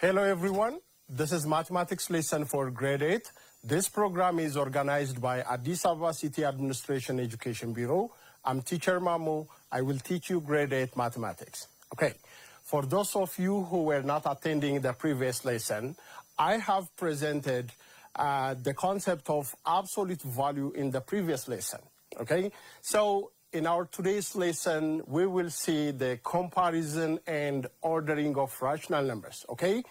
Hello everyone, this is mathematics lesson for grade 8. This program is organized by Addis Ababa City Administration Education Bureau. I'm teacher Mamu. I will teach you grade 8 mathematics. Okay, for those of you who were not attending the previous lesson, I have presented the concept of absolute value in the previous lesson. Okay, so in our today's lesson, we will see the comparison and ordering of rational numbers, okay?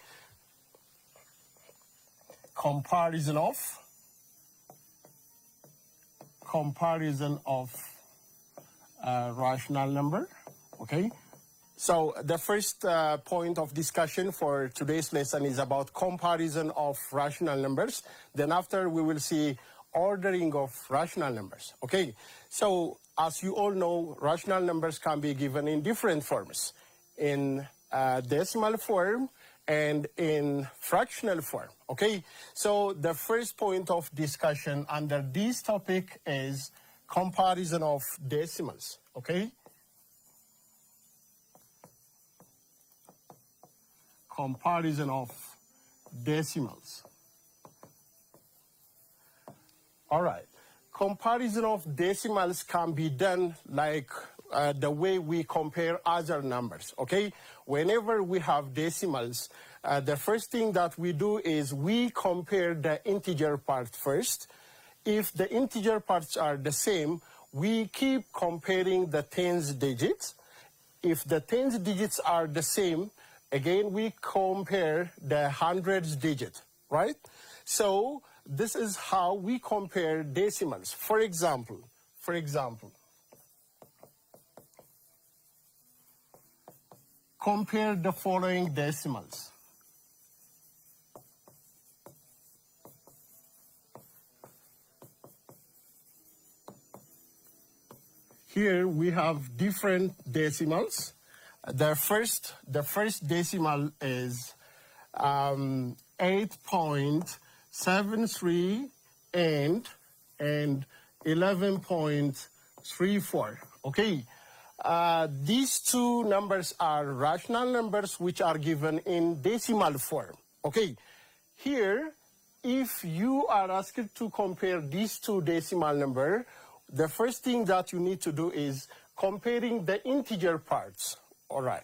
Comparison of rational number, okay? So the first point of discussion for today's lesson is about comparison of rational numbers. Then after we will see ordering of rational numbers, okay? So as you all know, rational numbers can be given in different forms, in decimal form and in fractional form, okay? So the first point of discussion under this topic is comparison of decimals, okay? Comparison of decimals. All right. Comparison of decimals can be done like the way we compare other numbers, okay? Whenever we have decimals, the first thing that we do is we compare the integer part first. If the integer parts are the same, we keep comparing the tens digits. If the tens digits are the same, again, we compare the hundreds digit, right? So this is how we compare decimals. For example, compare the following decimals. Here we have different decimals. The first decimal is 8.73 and 11.34. Okay, these two numbers are rational numbers which are given in decimal form. Okay, here if you are asked to compare these two decimal number, the first thing that you need to do is comparing the integer parts. All right,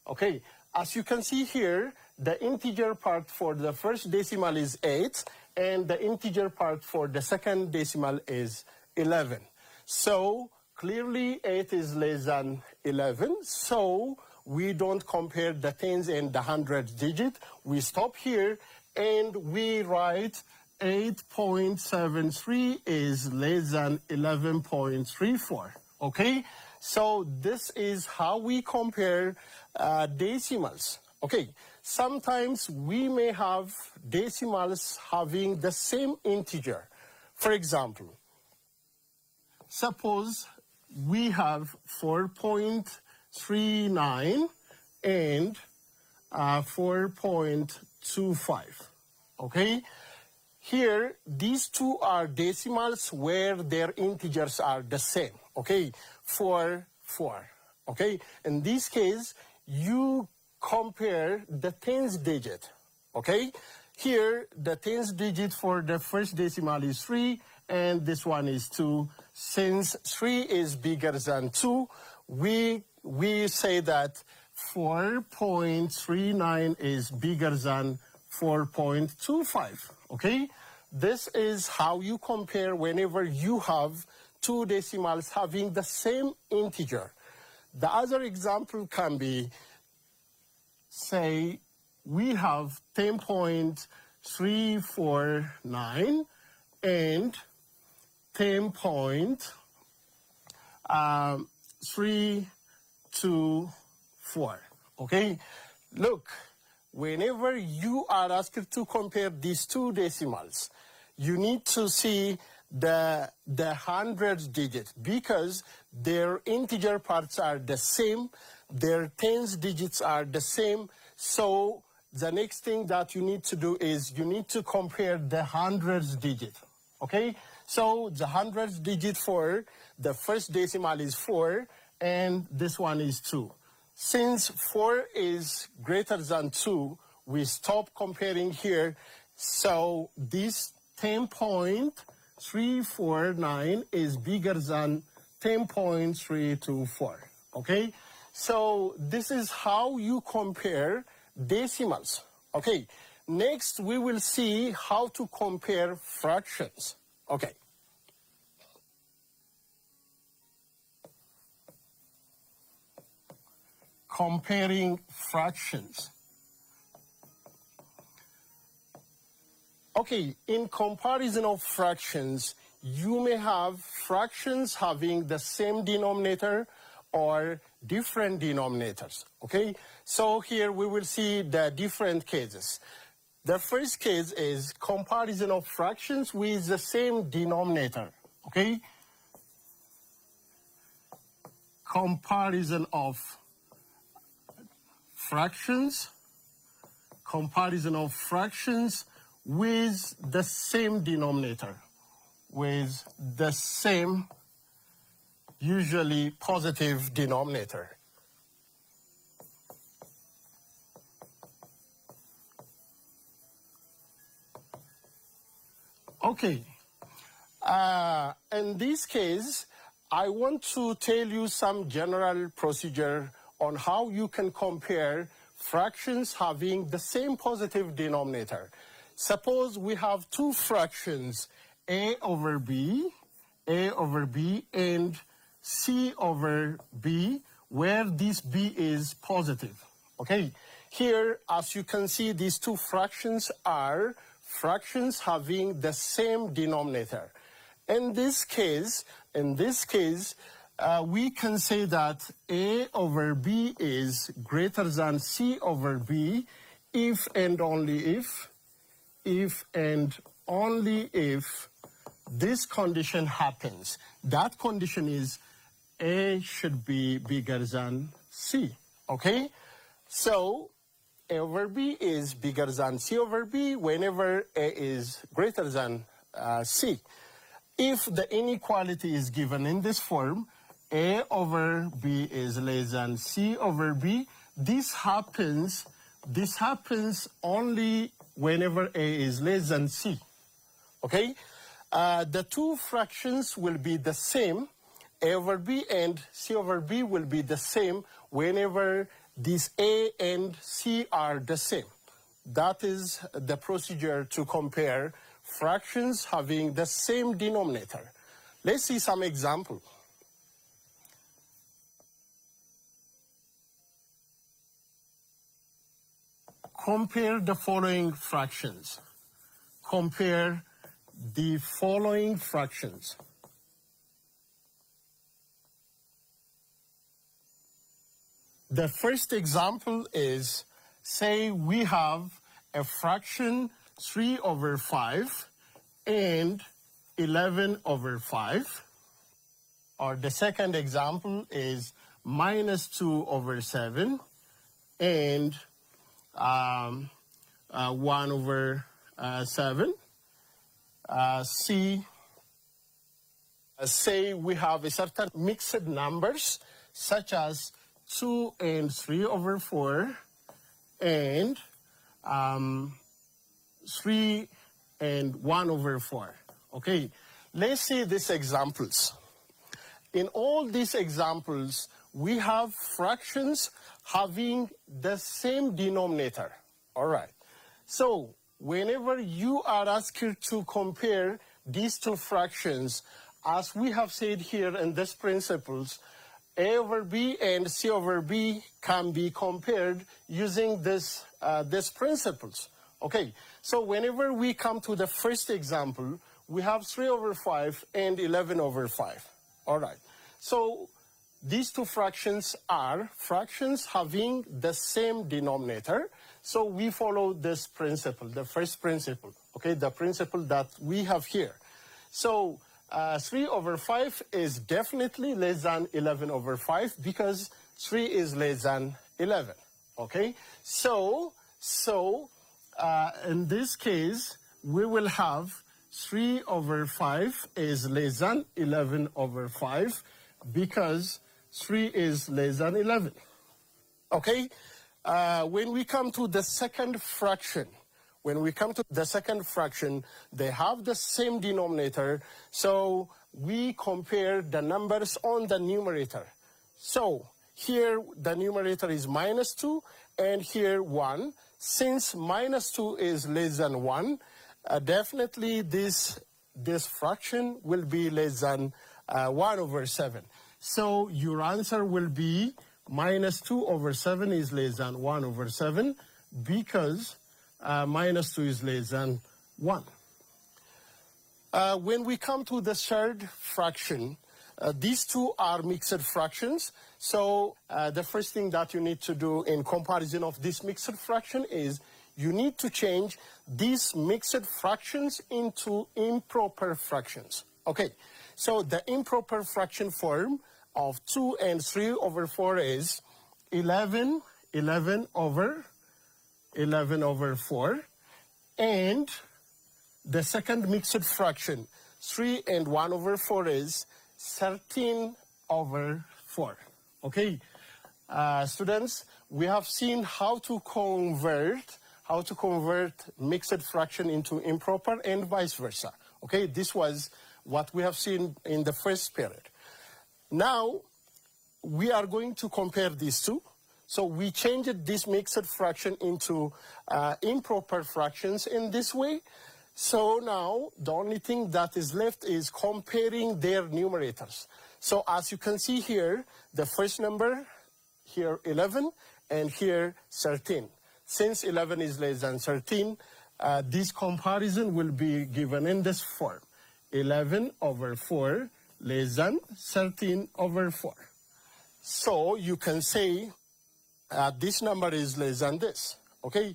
okay, as you can see here, the integer part for the first decimal is 8, and the integer part for the second decimal is 11. So clearly 8 is less than 11, so we don't compare the tens and the hundreds digit. We stop here and we write 8.73 is less than 11.34, okay? So this is how we compare decimals. Okay, sometimes we may have decimals having the same integer. For example, suppose we have 4.39 and 4.25, okay? Here, these two are decimals where their integers are the same, okay? 4, 4, okay? In this case, you compare the tens digit, okay? Here, the tens digit for the first decimal is 3, and this one is 2. Since 3 is bigger than 2, we say that 4.39 is bigger than 4.25, okay? This is how you compare whenever you have two decimals having the same integer. The other example can be, say, we have 10.349 and 10.324, okay? Look, whenever you are asked to compare these two decimals, you need to see the hundreds digit because their integer parts are the same, their tens digits are the same. So the next thing that you need to do is you need to compare the hundreds digit, okay? So the hundreds digit for the first decimal is 4 and this one is 2. Since 4 is greater than 2, we stop comparing here. So this 10.349 is bigger than 10.324, okay? So this is how you compare decimals, okay? Next, we will see how to compare fractions, okay? Comparing fractions. Okay, in comparison of fractions, you may have fractions having the same denominator or different denominators, okay? So here we will see the different cases. The first case is comparison of fractions with the same denominator, okay? Comparison of fractions with the same denominator, with the same, usually positive denominator. Okay, in this case, I want to tell you some general procedure on how you can compare fractions having the same positive denominator. Suppose we have two fractions, a over b, and c over b, where this b is positive, okay? Here, as you can see, these two fractions are fractions having the same denominator. In this case, we can say that a over b is greater than c over b if and only if this condition happens. That condition is a should be bigger than c, okay? So a over b is bigger than c over b whenever a is greater than c. If the inequality is given in this form, a over b is less than c over b, this happens only whenever a is less than c, okay? The two fractions will be the same, a over b and c over b will be the same whenever these a and c are the same. That is the procedure to compare fractions having the same denominator. Let's see some example. Compare the following fractions. Compare the following fractions. The first example is, say we have a fraction 3 over 5 and 11 over 5. Or the second example is minus 2 over 7 and 1 over 7. Say we have a certain mixed numbers such as 2 and 3 over 4 and 3 and 1 over 4. Okay, let's see these examples. In all these examples, we have fractions having the same denominator. All right. So whenever you are asked to compare these two fractions, as we have said here in these principles, a over b and c over b can be compared using these principles. Okay, so whenever we come to the first example, we have 3 over 5 and 11 over 5. All right, so these two fractions are fractions having the same denominator. So we follow this principle, the first principle, okay, the principle that we have here. So 3 over 5 is definitely less than 11 over 5 because 3 is less than 11, okay? So in this case, we will have 3 over 5 is less than 11 over 5 because 3 is less than 11, okay? When we come to the second fraction, they have the same denominator, so we compare the numbers on the numerator. So here the numerator is -2 and here 1. Since -2 is less than 1, definitely this fraction will be less than 1/7. So your answer will be -2/7 is less than 1/7 because -2 is less than 1. When we come to the third fraction, these two are mixed fractions. So the first thing that you need to do in comparison of this mixed fraction is you need to change these mixed fractions into improper fractions. Okay, so the improper fraction form of 2 and 3/4 is 11/4, and the second mixed fraction 3 and 1/4 is 13/4. Okay, students, we have seen how to convert mixed fraction into improper and vice versa. Okay, this was what we have seen in the first period. Now we are going to compare these two. So we changed this mixed fraction into improper fractions in this way. So now the only thing that is left is comparing their numerators. So as you can see here, the first number here 11 and here 13. Since 11 is less than 13, this comparison will be given in this form. 11/4 less than 13/4. So you can say this number is less than this, okay?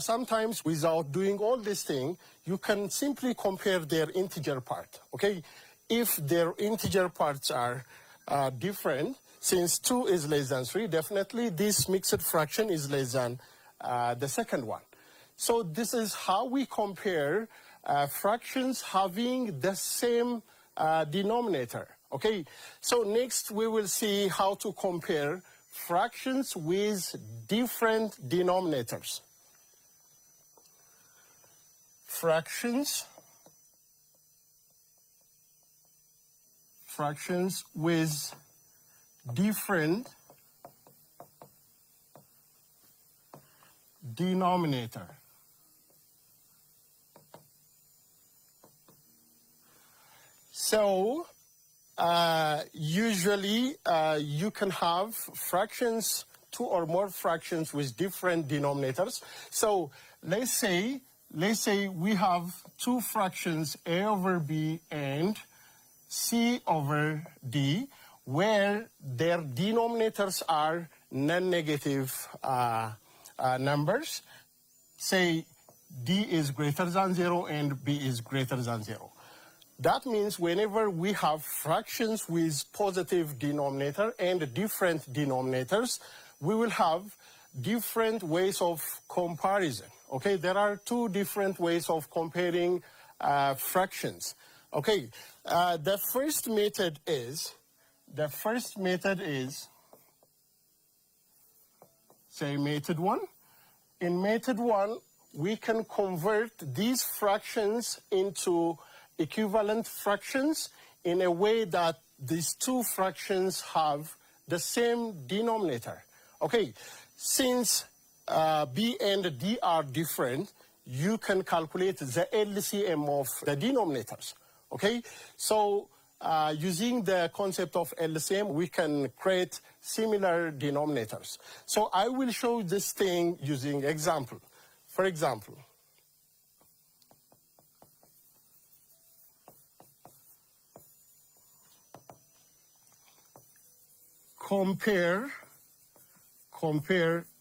Sometimes without doing all this thing, you can simply compare their integer part, okay? If their integer parts are different, since 2 is less than 3, definitely this mixed fraction is less than the second one. So this is how we compare fractions having the same denominator, okay? So next we will see how to compare fractions with different denominators. Fractions with different denominator. So usually you can have fractions, 2 or more fractions with different denominators. So let's say we have 2 fractions, A/B and C/D, where their denominators are non-negative numbers. Say D is greater than 0 and B is greater than 0. That means whenever we have fractions with positive denominator and different denominators, we will have different ways of comparison. Okay, there are 2 different ways of comparing fractions. Okay, the first method is, say, method 1. In method 1, we can convert these fractions into equivalent fractions in a way that these 2 fractions have the same denominator. Okay, since B and D are different, you can calculate the LCM of the denominators. Okay, so using the concept of LCM, we can create similar denominators. So I will show this thing using example. For example, compare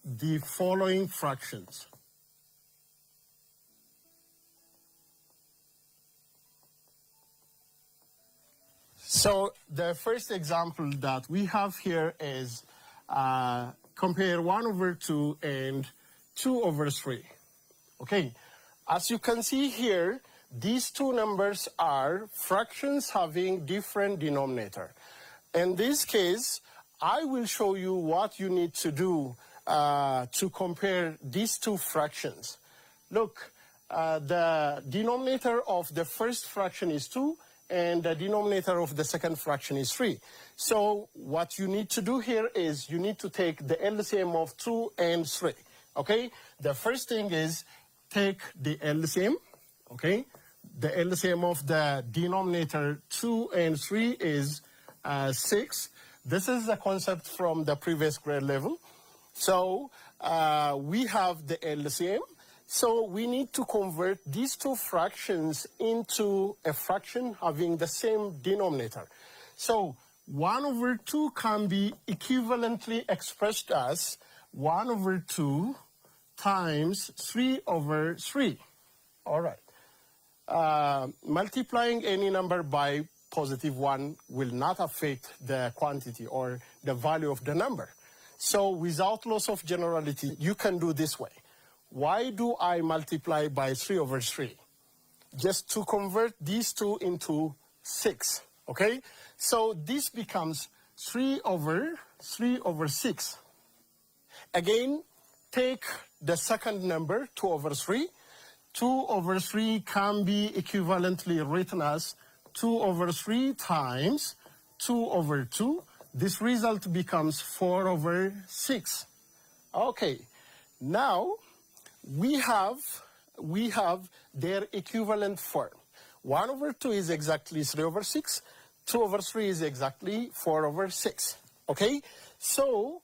the following fractions. So the first example that we have here is compare 1/2 and 2/3. Okay, as you can see here, these 2 numbers are fractions having different denominator. In this case, I will show you what you need to do to compare these two fractions. Look, the denominator of the first fraction is 2, and the denominator of the second fraction is 3. So what you need to do here is you need to take the LCM of 2 and 3, okay? The first thing is take the LCM, okay? The LCM of the denominator 2 and 3 is 6. This is a concept from the previous grade level. So we have the LCM. So we need to convert these two fractions into a fraction having the same denominator. So 1 over 2 can be equivalently expressed as 1 over 2 times 3 over 3. All right. Multiplying any number by positive 1 will not affect the quantity or the value of the number. So without loss of generality, you can do this way. Why do I multiply by 3 over 3? Just to convert these two into 6, okay? So this becomes 3 over 6. Again, take the second number, 2 over 3. 2 over 3 can be equivalently written as 2 over 3 times 2 over 2. This result becomes 4 over 6. Okay, now we have their equivalent form. 1 over 2 is exactly 3 over 6. 2 over 3 is exactly 4 over 6. Okay, so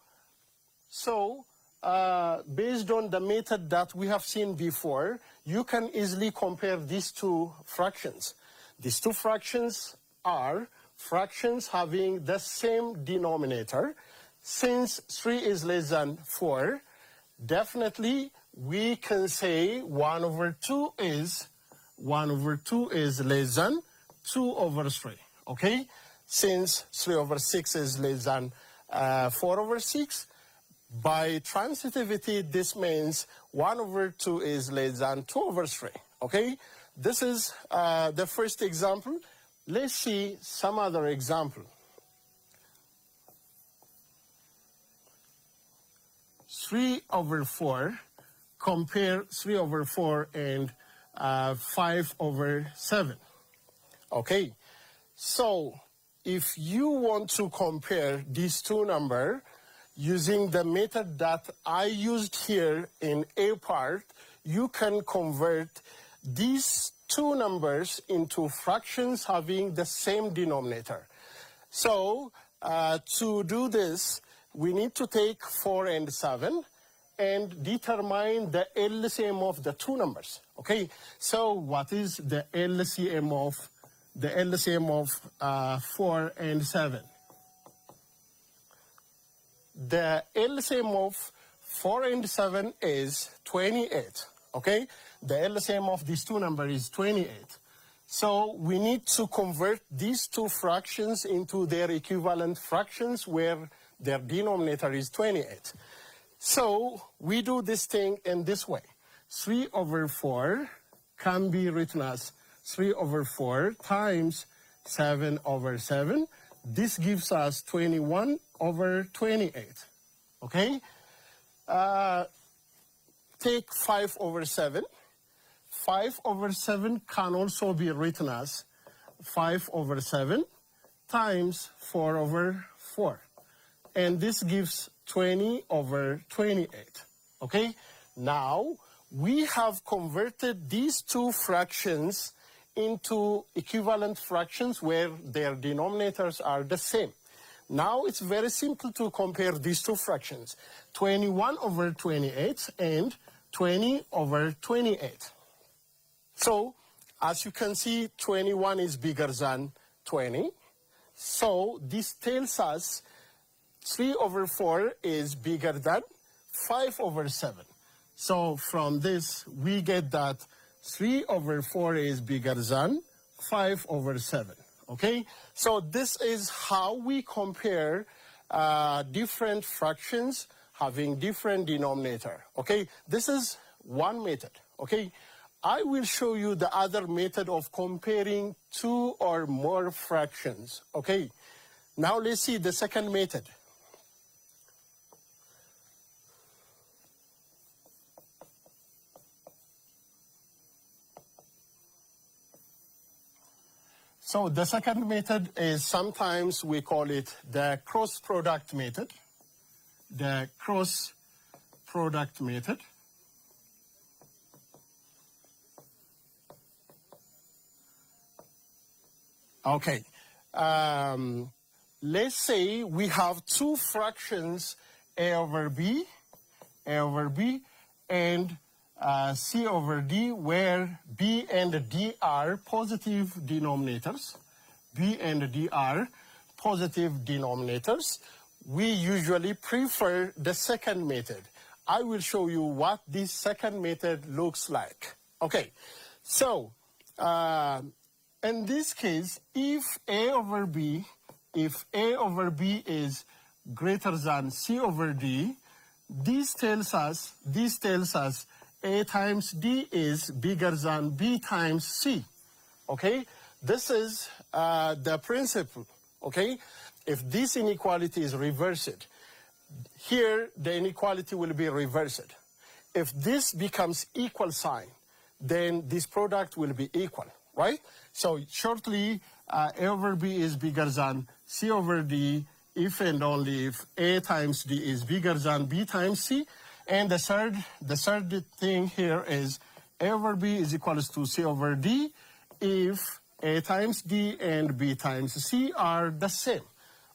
based on the method that we have seen before, you can easily compare these two fractions. These two fractions are fractions having the same denominator. Since 3 is less than 4, definitely we can say 1 over 2 is less than 2 over 3, okay? Since 3 over 6 is less than 4 over 6, by transitivity, this means 1 over 2 is less than 2 over 3, okay? This is the first example. Let's see some other example. 3 over 4, compare 3 over 4 and 5 over 7. Okay, so if you want to compare these two numbers using the method that I used here in A part, you can convert these two numbers into fractions having the same denominator. So to do this, we need to take 4 and 7 and determine the LCM of the two numbers. Okay, so what is the LCM of 4 and 7? The LCM of 4 and 7 is 28. Okay, the LCM of these two numbers is 28. So we need to convert these two fractions into their equivalent fractions where their denominator is 28. So we do this thing in this way. 3 over 4 can be written as 3 over 4 times 7 over 7. This gives us 21 over 28. Okay? Take 5 over 7. 5 over 7 can also be written as 5 over 7 times 4 over 4. And this gives 20 over 28. Okay? Now, we have converted these two fractions into equivalent fractions where their denominators are the same. Now, it's very simple to compare these two fractions. 21 over 28 and 20 over 28. So, as you can see, 21 is bigger than 20. So, this tells us 3 over 4 is bigger than 5 over 7. So from this, we get that 3 over 4 is bigger than 5 over 7. Okay? So this is how we compare different fractions having different denominator. Okay? This is one method. Okay? I will show you the other method of comparing two or more fractions. Okay? Now let's see the second method. So the second method is sometimes we call it the cross product method. The cross product method. Okay. Let's say we have two fractions a over b, and c over d, where b and d are positive denominators. B and d are positive denominators. We usually prefer the second method. I will show you what this second method looks like. Okay, so in this case, if a over b is greater than c over d, this tells us a times d is bigger than b times c. Okay, this is the principle. Okay, if this inequality is reversed, here the inequality will be reversed. If this becomes equal sign, then this product will be equal, right? So shortly, a over b is bigger than c over d if and only if a times d is bigger than b times c. And the third thing here is a over b is equals to c over d if a times d and b times c are the same.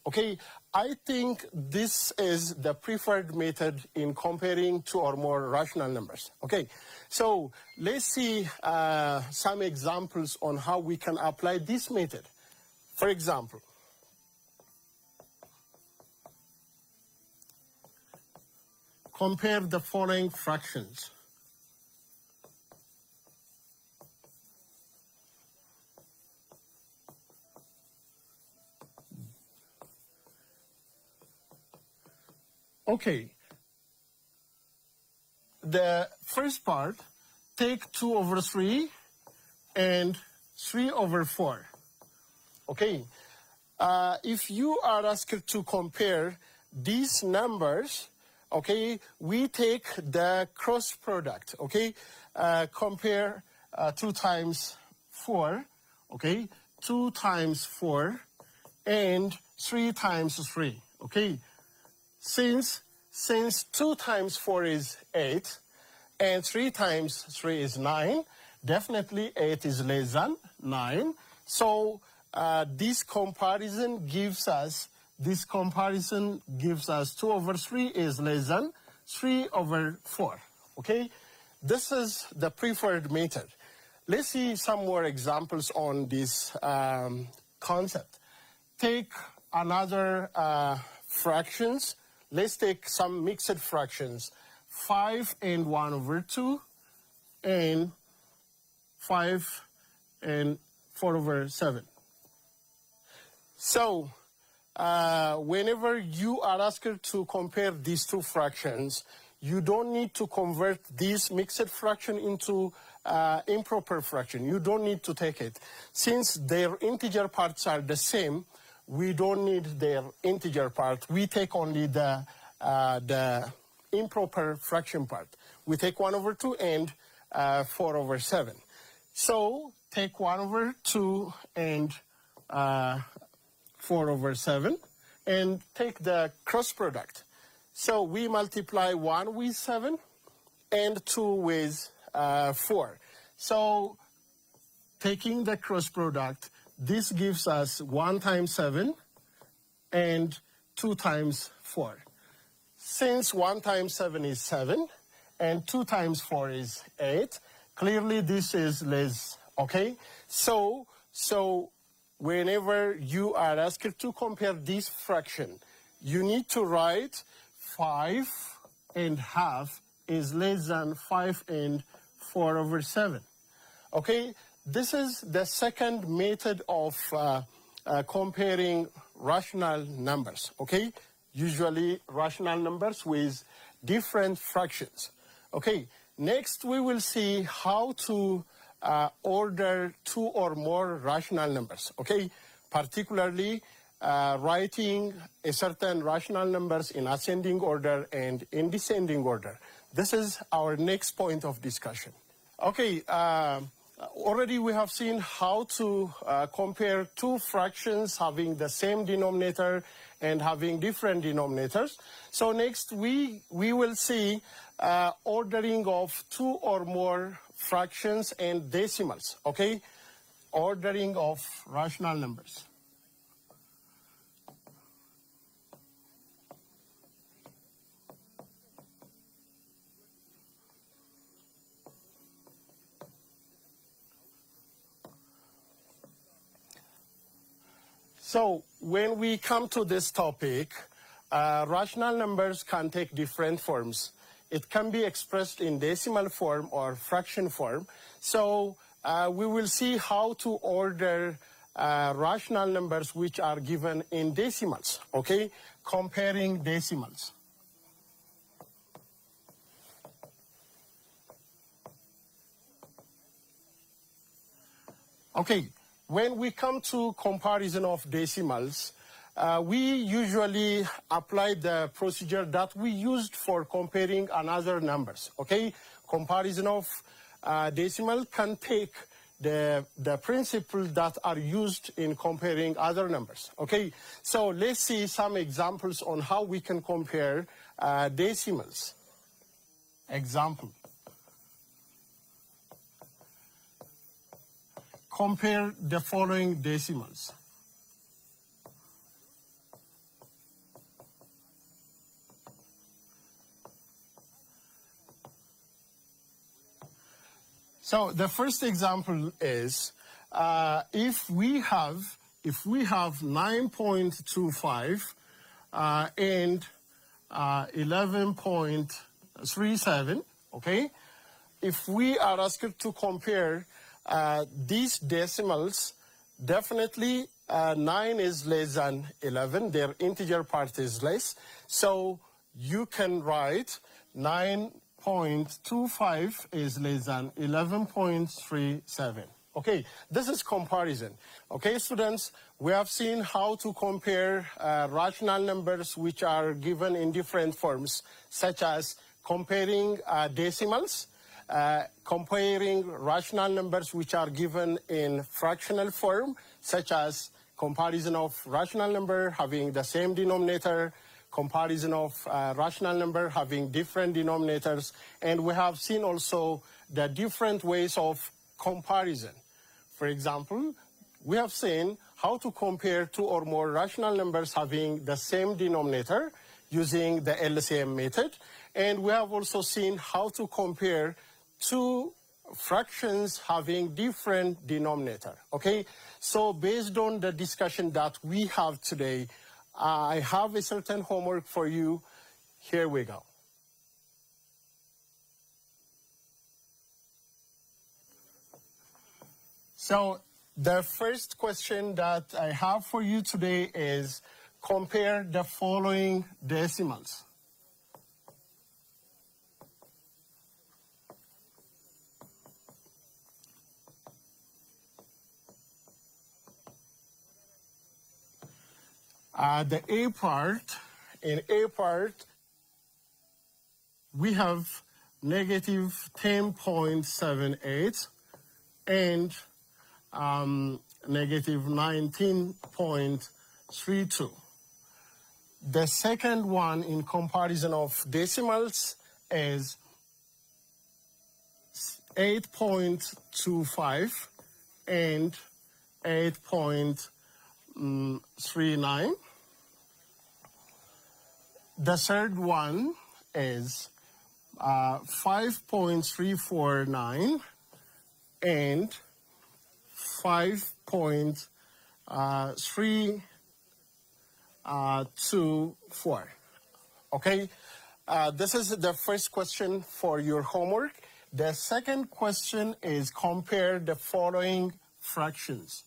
Okay, I think this is the preferred method in comparing two or more rational numbers. Okay, so let's see some examples on how we can apply this method. For example, compare the following fractions. Okay, the first part, take 2 over 3 and 3 over 4. Okay, if you are asked to compare these numbers, okay, we take the cross product, okay? Compare 2 times 4, okay? 2 times 4 and 3 times 3, okay? Since 2 times 4 is 8 and 3 times 3 is 9, definitely 8 is less than 9. So this comparison gives us 2 over 3 is less than 3 over 4. Okay, this is the preferred method. Let's see some more examples on this concept. Take another fractions. Let's take some mixed fractions, 5 and 1 over 2, and 5 and 4 over 7. So, whenever you are asked to compare these two fractions, you don't need to convert this mixed fraction into improper fraction. You don't need to take it. Since their integer parts are the same, we don't need their integer part. We take only the improper fraction part. We take 1 over 2 and 4 over 7. So take 1 over 2 and 4 over 7 and take the cross product. So we multiply 1 with 7 and 2 with 4. So taking the cross product, this gives us 1 times 7 and 2 times 4. Since 1 times 7 is 7 and 2 times 4 is 8, clearly this is less, okay? So whenever you are asked to compare this fraction, you need to write 5 and half is less than 5 and 4 over 7. Okay, this is the second method of comparing rational numbers, okay? Usually rational numbers with different fractions. Okay, next we will see how to order 2 or more rational numbers, okay? Particularly writing a certain rational numbers in ascending order and in descending order. This is our next point of discussion. Okay, Already we have seen how to compare two fractions having the same denominator and having different denominators. So next we will see ordering of two or more fractions and decimals, okay? Ordering of rational numbers. So when we come to this topic, rational numbers can take different forms. It can be expressed in decimal form or fraction form. So we will see how to order rational numbers which are given in decimals, okay? Comparing decimals. Okay, when we come to comparison of decimals, we usually apply the procedure that we used for comparing another numbers, okay? Comparison of decimal can take the principles that are used in comparing other numbers, okay? So let's see some examples on how we can compare decimals. Example. Compare the following decimals. So the first example is if we have 9.25 and 11.37, okay? If we are asked to compare these decimals, definitely 9 is less than 11. Their integer part is less. So you can write 9.25 is less than 11.37. Okay, this is comparison. Okay, students, we have seen how to compare rational numbers which are given in different forms, such as comparing decimals, comparing rational numbers which are given in fractional form, such as comparison of rational number having the same denominator, comparison of rational number having different denominators, and we have seen also the different ways of comparison. For example, we have seen how to compare two or more rational numbers having the same denominator using the LCM method, and we have also seen how to compare two fractions having different denominator, okay? So based on the discussion that we have today, I have a certain homework for you. Here we go. So the first question that I have for you today is compare the following decimals. The A part, in A part, we have negative 10.78 and negative 19.32. The second one in comparison of decimals is 8.25 and 8.39. The third one is 5.349 and 5.324. Okay, this is the first question for your homework. The second question is compare the following fractions.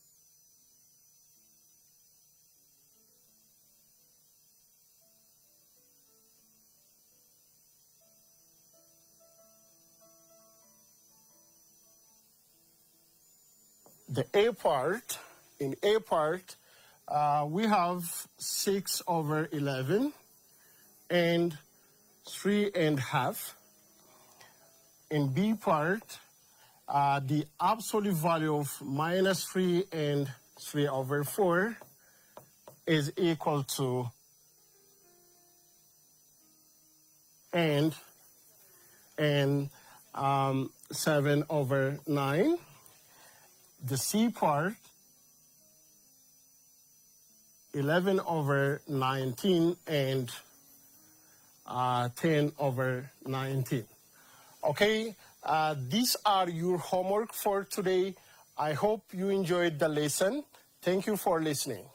The A part, in A part, we have 6 over 11 and 3 1/2. In B part, the absolute value of minus 3 and 3 over 4 is equal to and 7 over 9. The C part, 11 over 19 and 10 over 19. Okay, these are your homework for today. I hope you enjoyed the lesson. Thank you for listening.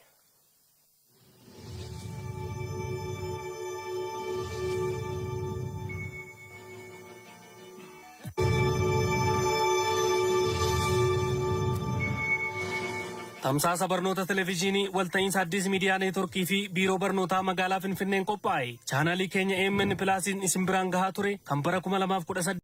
Tamsaasa barnoota televezyiinii walta'iinsa Addis Miidiyaa Neetworkii fi biiroo barnootaa magaalaa Finfinneen qophaa'e chaanaalii keenya AMN Pilaasiin isin biraan gahaa ture kan bara 2018